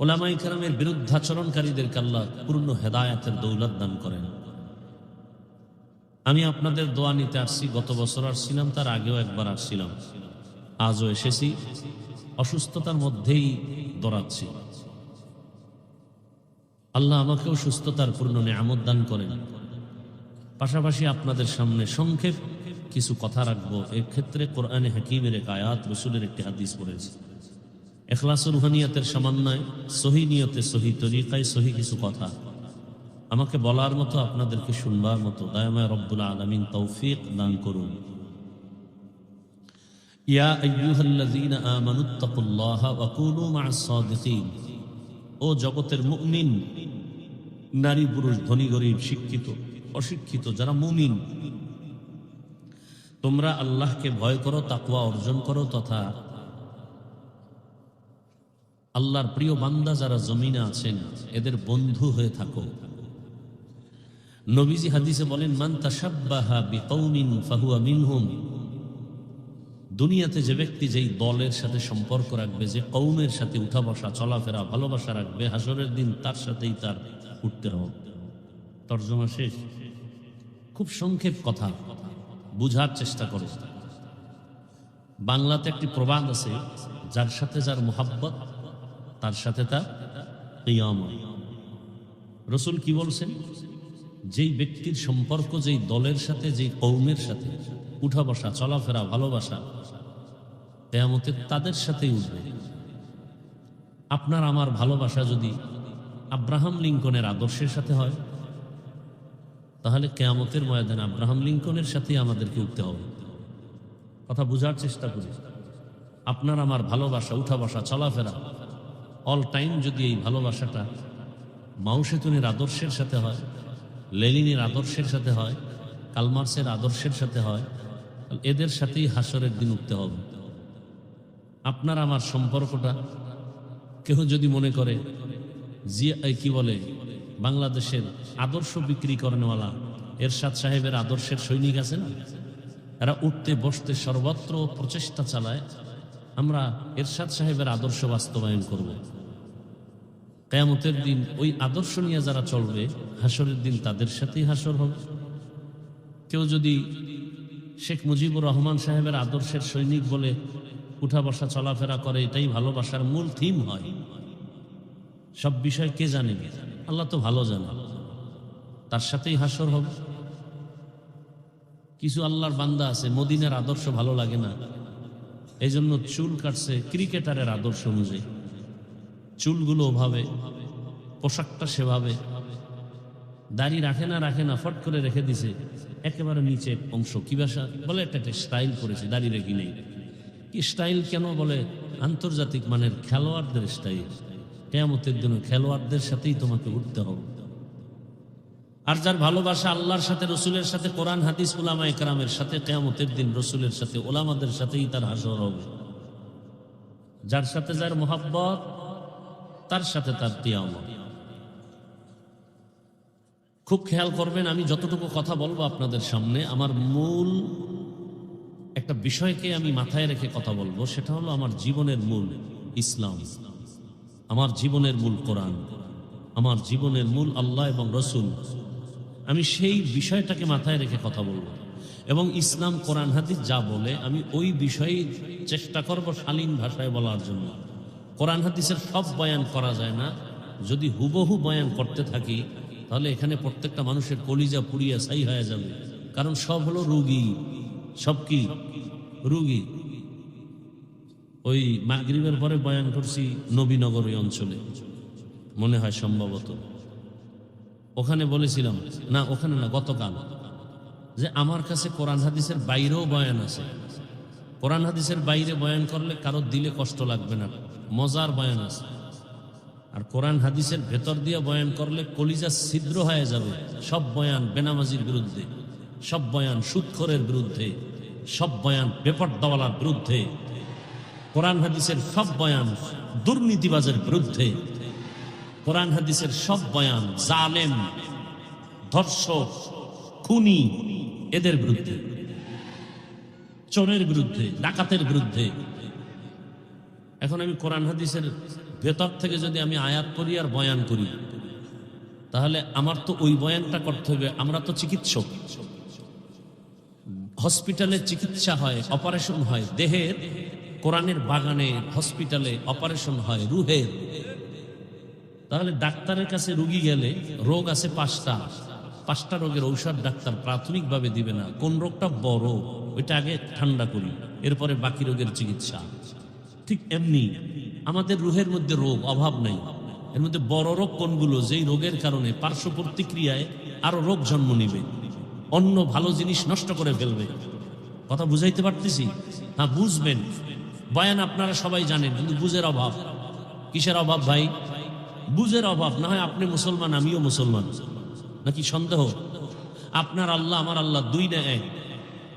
উলামায়ে কেরামের বিরুদ্ধাচরণকারীদেরকে আল্লাহ পূর্ণ হেদায়েতের দৌলত দান করেন। আমি আপনাদের দোয়া নিতে আসছি, গত বছর আসছিলাম, তার আগেও একবার আসছিলাম, আজও এসেছি, অসুস্থতার মধ্যেই দৌড়াচ্ছি। আল্লাহ আমাকেও সুস্থতার পূর্ণ নেয়ামত দান করেন। পাশাপাশি আপনাদের সামনে সংক্ষেপ কিছু কথা রাখবো। এর ক্ষেত্রে কোরআনে হাকিমের এক আয়াত, রসুলের একটি হাদিস পড়েছি। ইখলাসুর রুহানিয়াতের সমন্বয়, সহি নিয়তে, সহি তরিকায়, সহি কিছু কথা আমাকে বলার মতো, আপনাদেরকে শুনবার মতো দয়াময় রব্বুল আলামিন তৌফিক দান করুন। ইয়া আইয়ুহাল্লাযীনা আমানুত্তাকুল্লাহা ওয়া কুনু মা'আস সাদিকিন। ও জগতের মুমিন, নারী পুরুষ, ধনী গরীব, শিক্ষিত অশিক্ষিত, যারা মুমিন, তোমরা আল্লাহকে ভয় করো, তাকওয়া অর্জন করো, তথা আল্লাহর প্রিয় বান্দা যারা জমিনে আছেন এদের বন্ধু হয়ে থাকো। নবীজি হাদিসে বলেন, মান তাশাব্বাহা বিকওমিন ফাহুয়া মিনহুম। দুনিয়াতে যে ব্যক্তি যেই দলের সাথে সম্পর্ক রাখবে, যে কওমের সাথে উঠা বসা, চলাফেরা, ভালোবাসা রাখবে, হাসরের দিন তার সাথেই তার উঠতে হবে। তর্জমা শেষ। খুব সংক্ষেপ কথা, বুঝার চেষ্টা করো। বাংলাতে একটি প্রবাদ আছে, যার সাথে যার মুহাব্বত তার সাথে তার কিয়ামত। রসুল কি বলছেন? যেই ব্যক্তির সম্পর্ক যেই দলের সাথে, যেই কওমের সাথে উঠা বসা, চলাফেরা, ভালোবাসা, কিয়ামতে তাদের সাথেই উঠবে। আপনার আমার ভালোবাসা যদি আব্রাহাম লিঙ্কনের আদর্শের সাথে হয়, তাহলে কিয়ামতের ময়দানে আব্রাহাম লিঙ্কনের সাথেই আমাদেরকে উঠতে হবে। কথা বুঝার চেষ্টা করি। আপনার আমার ভালোবাসা, উঠা বসা, চলাফেরা, অল টাইম যদি এই ভালোবাসাটা মাও সেতুনের আদর্শের সাথে হয়, লেনিনের আদর্শের সাথে হয়, কালমার্সের আদর্শের সাথে হয়, এদের সাথেই হাসরের দিন উঠতে হবে। আপনার আমার সম্পর্কটা কেউ যদি মনে করে কি বলে, বাংলাদেশের আদর্শ বিক্রি করেনওয়ালা এরশাদ সাহেবের আদর্শের সৈনিক আছে না, এরা উঠতে বসতে সর্বত্র প্রচেষ্টা চালায়, আমরা এরশাদ সাহেবের আদর্শ বাস্তবায়ন করব। কিয়ামতের দিন ওই আদর্শ নিয়ে যারা চলবে, হাসরের দিন তাদের সাথেই হাসর হবে। কেউ যদি শেখ মুজিবুর রহমান সাহেবের আদর্শের সৈনিক বলে উঠা বসা চলাফেরা করে, এটাই ভালোবাসার মূল থিম হয়, সব বিষয় কে জানে? আল্লাহ তো ভালো জানে, তার সাথেই হাসর হবে। কিছু আল্লাহর বান্দা আছে মদিনার আদর্শ ভালো লাগে না, এই জন্য চুল কাটছে ক্রিকেটারের আদর্শ অনুযায়ী, চুলগুলো ওভাবে, পোশাকটা সেভাবে, দাড়ি রাখে না, ফট করে রেখে দিছে একেবারে নিচে অংশ। কি ভাষা বলে? একটা স্টাইল করেছে, দাড়ি রেখে নেই। কি স্টাইল কেন? বলে আন্তর্জাতিক মানের খেলোয়াড়দের স্টাইল। কিয়ামতের দিন খেলোয়াড়দের সাথেই তোমাকে উঠতে হবে। আর যার ভালোবাসা আল্লাহর সাথে, রসুলের সাথে, কোরআন হাদিস, উলামায়ে কেরামের সাথে, কিয়ামতের দিন রসুলের সাথে, ওলামাদের সাথেই তার হাসর হবে। যার সাথে যার মুহাব্বত তার সাথে তার কিয়ামত। খুব খেয়াল করবেন, আমি যতটুকু কথা বলবো আপনাদের সামনে, আমার মূল একটা বিষয়কে আমি মাথায় রেখে কথা বলবো। সেটা হলো আমার জীবনের মূল ইসলাম, আমার জীবনের মূল কোরআন, আমার জীবনের মূল আল্লাহ এবং রসুল। আমি সেই বিষয়টাকে মাথায় রেখে কথা বলবো, এবং ইসলাম, কোরআন হাদিস যা বলে আমি ওই বিষয়ে চেষ্টা করব শালীন ভাষায় বলার জন্য। কোরআন হাদিসের সব বয়ান করা যায় না, যদি হুবহু বয়ান করতে থাকি তাহলে এখানে প্রত্যেকটা মানুষের কলিজা পুড়িয়া ছাই হয়ে যাবে। কারণ সব হলো রুগী, সব কি রুগী। ওই মাগরিবের পরে বয়ান করছি নবীনগর ওই অঞ্চলে, মনে হয় সম্ভবত, ওখানে বলেছিলাম না, ওখানে না, গতকাল, যে আমার কাছে কোরআন হাদিসের বাইরেও বয়ান আছে। কোরআন হাদিসের বাইরে বয়ান করলে কারো দিলে কষ্ট লাগবে না, মজার বয়ান আছে। আর কোরআন হাদিসের ভেতর দিয়ে বয়ান করলে কলিজা ছিদ্র হয়ে যাবে। সব বয়ান বেনামাজির বিরুদ্ধে, সব বয়ান সুদখোরের বিরুদ্ধে, সব বয়ান বেপরদাওয়ালার বিরুদ্ধে, কোরআন হাদিসের সব বয়ান দুর্নীতিবাজের বিরুদ্ধে, কোরআন হাদিসের সব বয়ান জালেম, ধর্ষক, খুনি, এদের বিরুদ্ধে, চোরের বিরুদ্ধে, ডাকাতের বিরুদ্ধে। এখন আমি কোরআন হাদিসের ভেতর থেকে যদি আমি আয়াত করি আর বয়ান করি, তাহলে আমার তো ওই বয়ানটা করতে হবে। আমরা তো চিকিৎসক, হসপিটালে চিকিৎসা হয়, অপারেশন হয় দেহের, কোরআনের বাগানে হসপিটালে অপারেশন হয় রুহের। তাহলে ডাক্তারের কাছে রুগী গেলে রোগ আছে পাঁচটা রোগের ঔষধ ডাক্তার প্রাথমিকভাবে দিবে না। কোন রোগটা বড় ওইটা আগে ঠান্ডা করি, এরপরে বাকি রোগের চিকিৎসা। ঠিক এমনি আমাদের রুহের মধ্যে রোগ অভাব নাই, এর মধ্যে বড় রোগ কোনগুলো যেই রোগের কারণে পার্শ্ব প্রতিক্রিয়ায় আরো রোগ জন্ম নিবে, অন্য ভালো জিনিস নষ্ট করে ফেলবে। কথা বুঝাইতে পারতেছি? হ্যাঁ, বুঝবেন। বয়ান আপনারা সবাই জানেন, কিন্তু বুঝের অভাব। কিসের অভাব ভাই? বুঝের অভাব। না হয় আপনি মুসলমান, আমিও মুসলমান, নাকি সন্দেহ? আপনার আল্লাহ আমার আল্লাহ দুই না এক?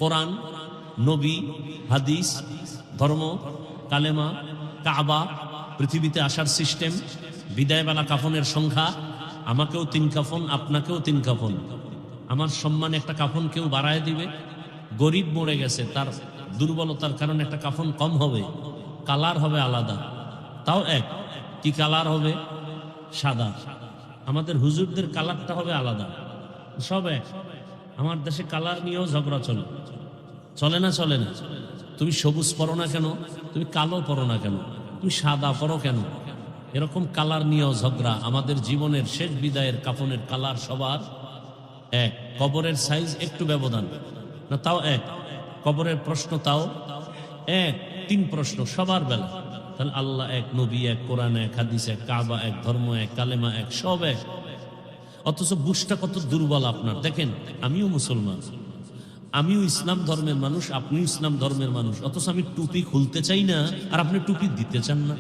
কোরআন, নবী, হাদিস, ধর্ম, কালেমা, কাবা, পৃথিবীতে আসার সিস্টেম, বিদায়বেলা কাফনের সংখ্যা, আমাকেও 3 কাফন, আপনাকেও 3 কাফন। আমার সম্মানে একটা কাফন কেউ বাড়ায় দিবে। গরিব মরে গেছে, তার দুর্বলতার কারণে একটা কাফন কম হবে, কালার হবে আলাদা, তাও এক। কি কালার হবে? সাদা। আমাদের হুজুরদের কালারটা হবে আলাদা, সব এক। আমার দেশে কালার নিয়েও ঝগড়া চলে, চলে না? চলে না? তুমি সবুজ পরো না কেন? তুমি কালো পরো না কেন? তুমি সাদা পরো কেন? এরকম কালার নিয়েও ঝগড়া। আমাদের জীবনের শেষ বিদায়ের কাফনের কালার সবার এক। কবরের সাইজ একটু ব্যবধান না, তাও এক। কবরের প্রশ্ন তাও এক। 3 প্রশ্ন সবার বেলা। তাহলে আল্লাহ এক, নবী এক, কোরআন এক, হাদিস এক, কাবা এক, ধর্ম এক, কালেমা এক, সব এক। অথচ বুঝটা কত দুর্বল আপনার। দেখেন, আমিও মুসলমান, আমিও ইসলাম ধর্মের মানুষ, আপনিও ইসলাম ধর্মের মানুষ, অথচ আমি টুপি খুলতে চাই না আর আপনি টুপি দিতে চান না।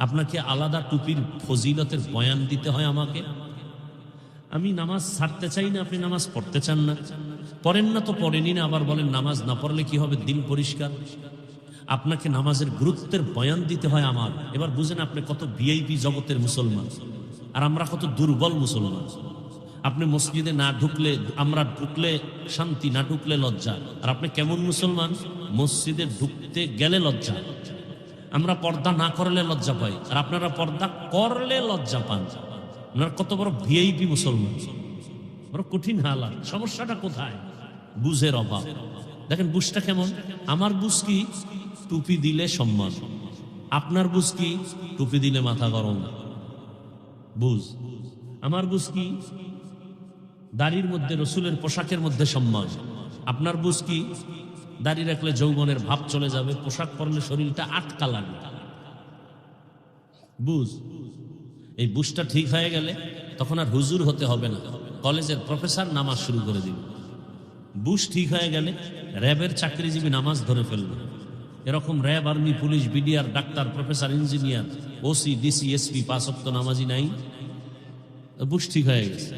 আপনাকে আলাদা টুপির ফজিলতের বয়ান দিতে হয় আমাকে। আমি নামাজ ছাড়তে চাই না, আপনি নামাজ পড়তে চান না। পড়েন না তো পড়েনি না, আবার বলেন নামাজ না পড়লে কি হবে, দিল পরিষ্কার। আপনাকে নামাজের গুরুত্বের বয়ান দিতে হয় আমার। এবার বুঝেন আপনি কত ভিআইপি জগতের মুসলমান আর আমরা কত দুর্বল মুসলমান। আপনি মসজিদে না ঢুকলে, আমরা ঢুকলে শান্তি, না ঢুকলে লজ্জা। আর আপনি কেমন মুসলমান? মসজিদে ঢুকতে গেলে লজ্জা। আমরা পর্দা না করলে লজ্জা পাই, আর আপনারা পর্দা করলে লজ্জা পান। আপনারা কত বড় ভিআইপি মুসলমান, বড় কঠিন হালাত। সমস্যাটা কোথায়? বুঝের অভাব। দেখেন বুঝটা কেমন। আমার বুঝ কি? টুপি দিলে সম্মান। আপনার বুঝ কি? টুপি দিলে মাথা গরম। বুঝ আমার বুঝ কি? দাড়ির মধ্যে, রসুলের পোশাকের মধ্যে সম্মান। আপনার বুঝ কি? দাড়ি রাখলে যৌবনের ভাব চলে যাবে, পোশাক পরলে শরীরটা আটকা লাগবে। বুঝ। এই বুঝটা ঠিক হয়ে গেলে তখন আর হুজুর হতে হবে না, কলেজের প্রফেসর নামাজ শুরু করে দিবে। বুঝ ঠিক হয়ে গেলে র্যাবের চাকরিজীবী নামাজ ধরে ফেলবে। এরকম RAB, army, police, BDR, doctor, professor, engineer, OC, DC, SP 5 ওয়াক্ত নামাজি নাই। বুঝ ঠিক হয়ে গেছে।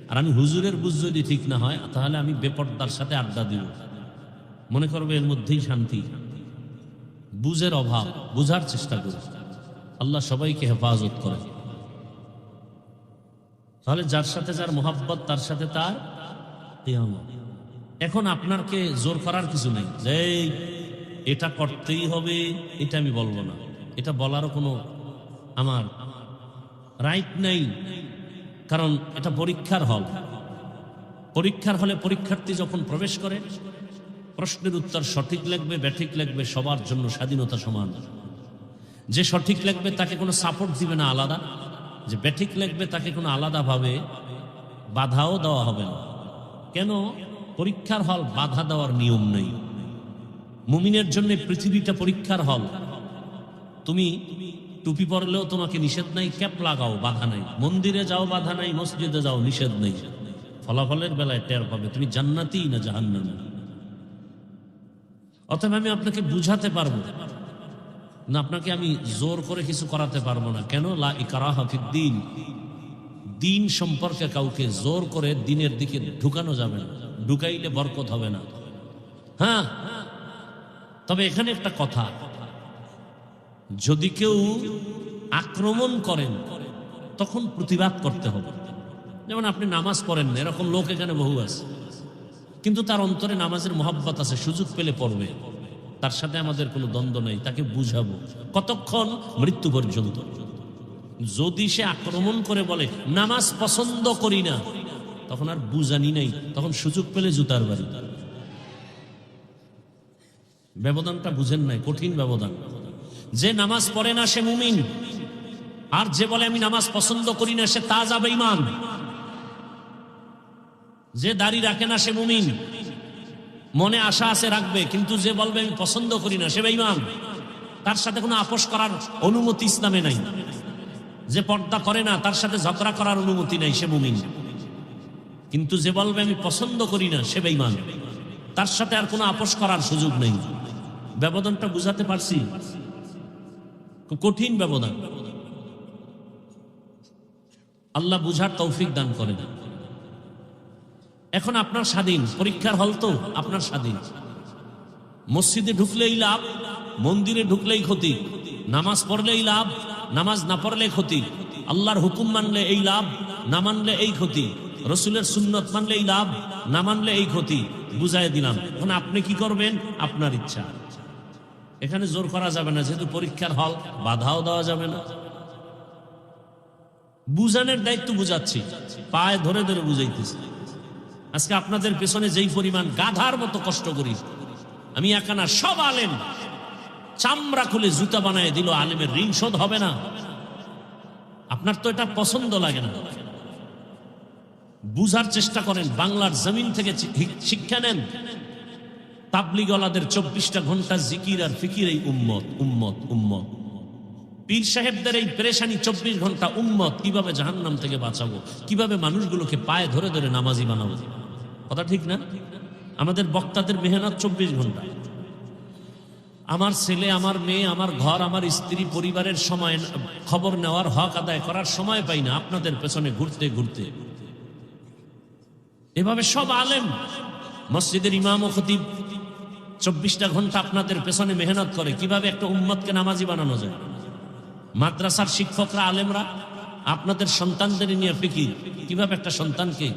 আর আমি হুজুরের বুঝ যদি ঠিক না হয়, তাহলে আমি বেপর্দার সাথে আড্ডা দিব, মনে করবে এর মধ্যেই শান্তি। বুঝের অভাব। বুঝার চেষ্টা করি। আল্লাহ সবাইকে হেফাজত করে। তাহলে যার সাথে যার মোহাব্বত, তার সাথে তার কিয়ামত। এখন আপনাকে জোর করার কিছু নেই যে এটা করতেই হবে, এটা আমি বলবো না, এটা বলারও কোনো আমার রাইট নাই। কারণ এটা পরীক্ষার হল। পরীক্ষার হলে পরীক্ষার্থী যখন প্রবেশ করে, প্রশ্নের উত্তর সঠিক লাগবে, ব্যাঠিক লাগবে, সবার জন্য স্বাধীনতা সমান। যে সঠিক লাগবে তাকে কোনো সাপোর্ট দিবে না আলাদা, যে ব্যাঠিক লাগবে তাকে কোনো আলাদাভাবে বাধাও দেওয়া হবে না। কেন? পরীক্ষার হল, বাধা দেওয়ার নিয়ম নেই। মুমিনের জন্য পৃথিবীটা পরীক্ষার হল। তুমি টুপি পরলেও তোমাকে নিষেধ নাই, ক্যাপ লাগাও, বাধা নাই। মন্দিরে যাও, বাধা নাই। মসজিদে যাও, নিষেধ নেই। ফলাফলের বেলায় টের পাবে তুমি জান্নাতি না জাহান্নামী। অতএব আমি আপনাকে বুঝাতে পারবো না, আপনাকে আমি জোর করে কিছু করাতে পারবো না। কেন? লা ইকরাহা ফিদ্দীন। দিন সম্পর্কে কাউকে জোর করে দিনের দিকে ঢুকানো যাবে না, ঢুকাইলে বরকত হবে না। হ্যাঁ, তবে এখানে একটা কথা, যদি কেউ আক্রমণ করেন তখন প্রতিবাদ করতে হবে। যেমন আপনি নামাজ পড়েন না, এরকম লোক এখানে বহু আছে, কিন্তু তার অন্তরে নামাজের মহব্বত আছে, সুযোগ পেলে পড়বে। তার সাথে আমাদের কোনো দ্বন্দ্ব নেই, তাকে বুঝাবো কতক্ষণ, মৃত্যু পর্যন্ত। যদি সে আক্রমণ করে বলে নামাজ পছন্দ করি না, তখন আর বুঝানি নাই, তখন সুযোগ পেলে জুতার বাড়ি। ব্যবধানটা বুঝেন নাই, কঠিন ব্যবধান। যে নামাজ পড়ে না সে মুমিন, আর যে বলে আমি নামাজ পছন্দ করি না সে তাজা বেঈমান। যে দাড়ি রাখে না সে মুমিন, মনে আশা আছে রাখবে, কিন্তু যে বলবে আমি পছন্দ করি না সে বেঈমান। তার সাথে কোনো আপোষ করার অনুমতি ইসলামে নাই। যে পর্দা করে না তার সাথে ঝগড়া করার অনুমতি নাই, সে মুমিন। কিন্তু যে বলবে আমি পছন্দ করি না সে বেঈমান, তার সাথে আর কোনো আপোষ করার সুযোগ নেই। ব্যবধানটা বুঝাতে পারছি? খুব কঠিন ব্যবধান। আল্লাহ বুঝার তৌফিক দান করেন। এখন আপনার স্বাধীন, পরীক্ষার হল তো আপনার স্বাধীন। মসজিদে ঢুকলেই লাভ, মন্দিরে ঢুকলেই ক্ষতি। নামাজ পড়লেই লাভ, নামাজ না পড়লে ক্ষতি। আল্লাহর হুকুম মানলে এই লাভ, না মানলে এই ক্ষতি। রসুলের সুন্নত মানলে এই লাভ, না মানলে এই ক্ষতি। বুঝাই দিলাম। এখন আপনি কি করবেন? আপনার ইচ্ছা। এখানে জোর করা যাবে না, যেহেতু পরীক্ষার হল, বাধাও দেওয়া যাবে না। বুঝানোর দায়িত্ব বুঝাচ্ছি, পায়ে ধরে ধরে বুঝাইতেছি। আজকে আপনাদের পেছনে যেই পরিমাণ গাধার মতো কষ্ট করি, আমি একা না, সব আলেম চামড়া খুলে জুতা বানায় দিল, আলেমের ঋণ শোধ হবে না। আপনার তো এটা পছন্দ লাগে না। বুঝার চেষ্টা করেন, বাংলার জমিন থেকে শিক্ষা নেন। তাবলিগওয়ালাদের 24টা ঘন্টা জিকির আর ফিকির, এই উম্মত উম্মত উম্মত। পীর সাহেবদের এই পেরেশানি 24 ঘন্টা, উম্মত কিভাবে জাহান্নাম থেকে বাঁচাবো, কিভাবে মানুষগুলোকে পায়ে ধরে ধরে নামাজি বানাবো। কথা ঠিক না? আমাদের বক্তাদের মেহনত 24 ঘন্টা। আমার ছেলে, আমার মেয়ে, আমার ঘর, আমার স্ত্রী, পরিবারের সময় খবর নেওয়ার, হক আদায় করার সময় পাই না, আপনাদের পেছনে ঘুরতে ঘুরতে। এভাবে সব আলেম, মসজিদের ইমাম ও খতিব 24টা ঘন্টা আপনাদের পেছনে মেহনত করে কিভাবে একটা উম্মতকে নামাজি বানানো যায়। মাদ্রাসার শিক্ষকরা, আলেমরা আপনাদের সন্তানদের নিয়ে ফিকির, কিভাবে একটা সন্তানকে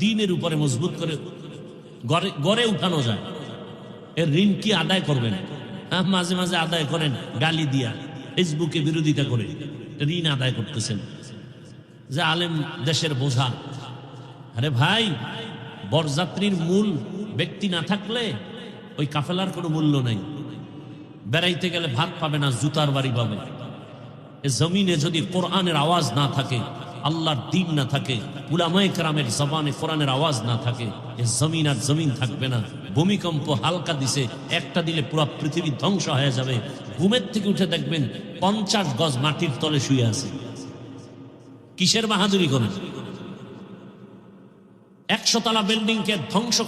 দ্বীনের উপরে মজবুত করে গড়ে উঠানো যায়। এর ঋণ কি আদায় করবেন? মাঝে মাঝে আদায় করেন গালি দিয়া, ফেসবুকে বিরোধিতা করে ঋণ আদায় করতেছেন যে আলেম দেশের বোঝা। আরে ভাই, বরযাত্রীর মূল ব্যক্তি না থাকলে ওই কাফেলার কোনো মূল্য নাই। বেড়াইতে গেলে ভাত পাবে না, জুতার বাড়ি পাবে। এ জমিনে যদি কোরআনের আওয়াজ না থাকে, আল্লাহর দ্বীন না থাকে, উলামায়ে কেরামের জবানে কোরআনের আওয়াজ না থাকে, এ জমিন আর জমিন থাকবে না। ভূমিকম্প হালকা দিছে, একটা দিলে পুরো পৃথিবী ধ্বংস হয়ে যাবে। ঘুমের থেকে উঠে দেখবেন 50 গজ মাটির তলে শুয়ে আছে। কিসের বাহাদুরি করেন? 100 তলা বিল্ডিংকে ধ্বংস